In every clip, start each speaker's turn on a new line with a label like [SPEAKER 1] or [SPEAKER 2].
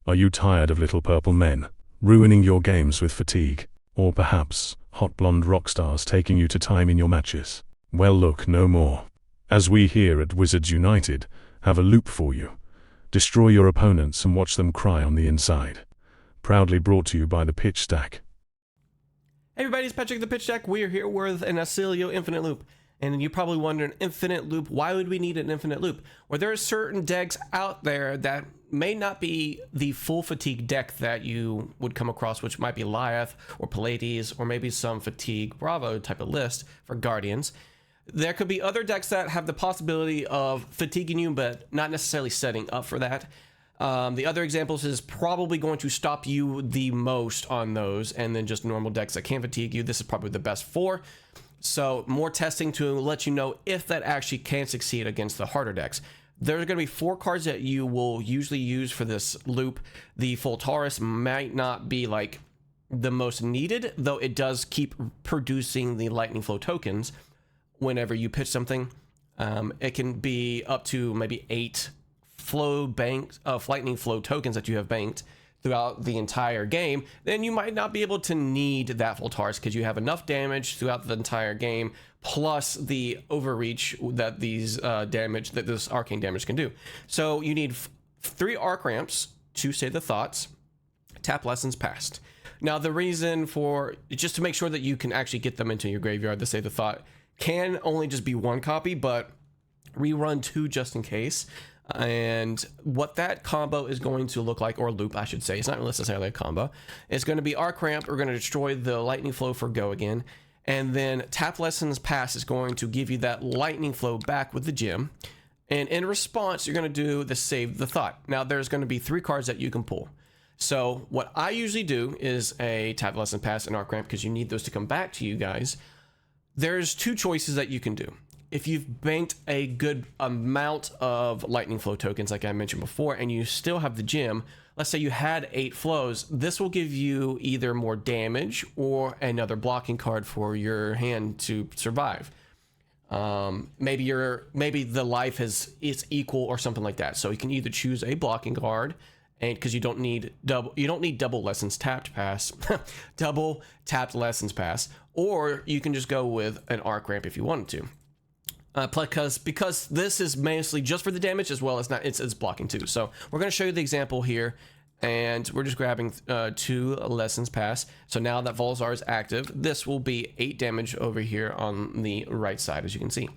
[SPEAKER 1] Are you tired of little purple men ruining your games with fatigue? Or perhaps hot blonde rock stars taking you to time in your matches? Well, look no more. As we here at Wizards United have a loop for you. Destroy your opponents and watch them cry on the inside. Proudly brought to you by the Pitch Stack.
[SPEAKER 2] Hey everybody, it's Patrick the Pitch Stack. We're here with an Broscilio infinite loop. And you're probably wondering, infinite loop, why would we need an infinite loop? Well, there are certain decks out there that may not be the full fatigue deck that you would come across, which might be Lyeth or Pallades or maybe some fatigue Bravo type of list for Guardians. There could be other decks that have the possibility of fatiguing you, but not necessarily setting up for that. The other examples is probably going to stop you the most on those, and then just normal decks that can fatigue you. This is probably the best for. So more testing to let you know if that actually can succeed against the harder decks. There's going to be 4 cards that you will usually use for this loop. The Voltaris might not be like the most needed, though it does keep producing the lightning flow tokens whenever you pitch something. It can be up to maybe 8 flow bank of lightning flow tokens that you have banked throughout the entire game. Then you might not be able to need that Voltaris because you have enough damage throughout the entire game, plus the overreach that these this arcane damage can do. So you need 3 arc ramps to say the thoughts, tap lessons past. Now the reason for, just to make sure that you can actually get them into your graveyard to say the thought, can only just be 1 copy, but rerun 2 just in case. And what that combo is going to look like, or loop I should say, it's not necessarily a combo, it's going to be arc ramp. We're going to destroy the lightning flow for go again, and then tap lessons pass is going to give you that lightning flow back with the gem, and in response you're going to do the save the thought. Now there's going to be 3 cards that you can pull. So what I usually do is a tap lesson pass and arc ramp, because you need those to come back to you guys. There's 2 choices that you can do. If you've banked a good amount of lightning flow tokens, like I mentioned before, and you still have the gem, let's say you had 8 flows, this will give you either more damage or another blocking card for your hand to survive. Maybe the life is equal or something like that. So you can either choose a blocking card, and because you don't need double lessons tapped pass, double tapped lessons pass, or you can just go with an arc ramp if you wanted to. Because this is mostly just for the damage, as well as it's blocking too. So we're going to show you the example here, and we're just grabbing 2 lessons pass. So now that Voltaris is active, this will be 8 damage over here on the right side, as you can see.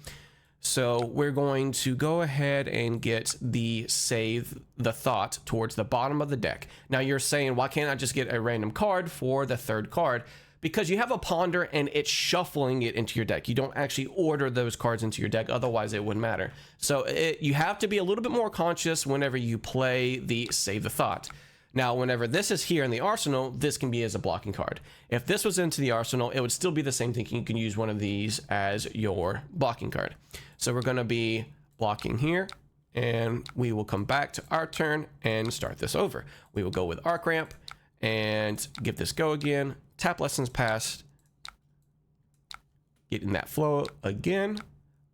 [SPEAKER 2] So we're going to go ahead and get the save the thought towards the bottom of the deck. Now you're saying, why can't I just get a random card for the 3rd card? Because you have a ponder and it's shuffling it into your deck. You don't actually order those cards into your deck, otherwise it wouldn't matter. So you have to be a little bit more conscious whenever you play the save the thought. Now whenever this is here in the arsenal, this can be as a blocking card. If this was into the arsenal, it would still be the same thing. You can use one of these as your blocking card. So we're going to be blocking here, and we will come back to our turn and start this over. We will go with arc ramp and give this go again. Tap lessons passed, getting that flow again,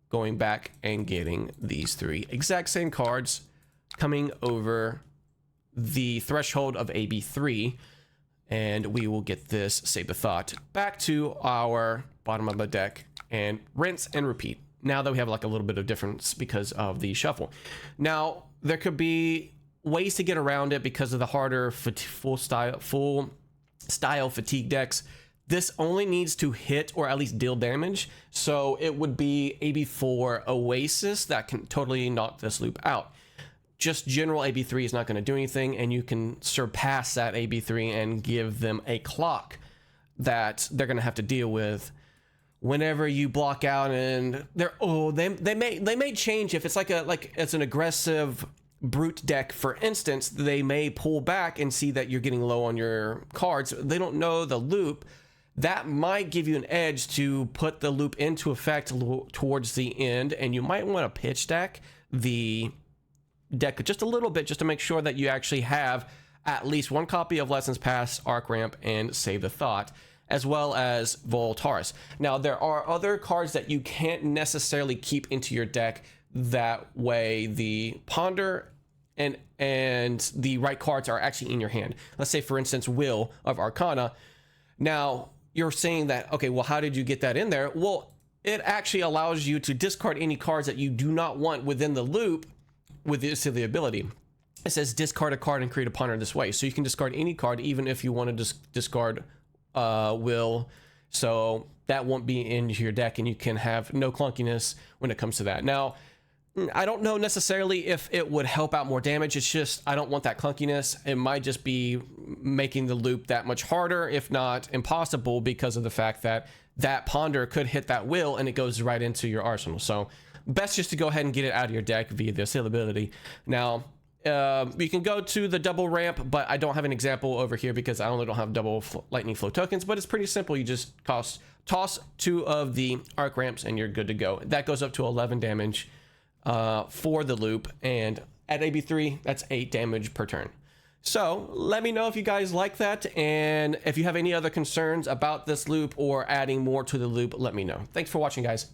[SPEAKER 2] going back and getting these 3 exact same cards, coming over the threshold of AB3, and we will get this save the thought back to our bottom of the deck and rinse and repeat. Now that we have like a little bit of difference because of the shuffle. Now there could be ways to get around it because of the harder full style fatigue decks. This only needs to hit or at least deal damage, so it would be AB4 Oasis that can totally knock this loop out. Just general AB3 is not going to do anything, and you can surpass that AB3 and give them a clock that they're going to have to deal with whenever you block out. And they may change if it's like it's an aggressive brute deck, for instance. They may pull back and see that you're getting low on your cards. They don't know the loop. That might give you an edge to put the loop into effect towards the end, and you might want to pitch deck the deck just a little bit, just to make sure that you actually have at least 1 copy of lessons pass, arc ramp, and save the thought, as well as Voltaris. Now there are other cards that you can't necessarily keep into your deck. That way the ponder and the right cards are actually in your hand. Let's say, for instance, Will of Arcana. Now, you're saying that, okay, well, how did you get that in there? Well, it actually allows you to discard any cards that you do not want within the loop with this the ability. It says discard a card and create a ponder this way. So you can discard any card, even if you want to discard Will. So that won't be in your deck, and you can have no clunkiness when it comes to that. Now, I don't know necessarily if it would help out more damage. It's just, I don't want that clunkiness. It might just be making the loop that much harder, if not impossible, because of the fact that that ponder could hit that Will and it goes right into your arsenal. So best just to go ahead and get it out of your deck via the ability. Now, you can go to the double ramp, but I don't have an example over here because I only don't have double lightning flow tokens, but it's pretty simple. You just toss 2 of the arc ramps and you're good to go. That goes up to 11 damage for the loop, and at AB3 that's 8 damage per turn. So let me know if you guys like that, and if you have any other concerns about this loop or adding more to the loop, let me know. Thanks for watching, guys.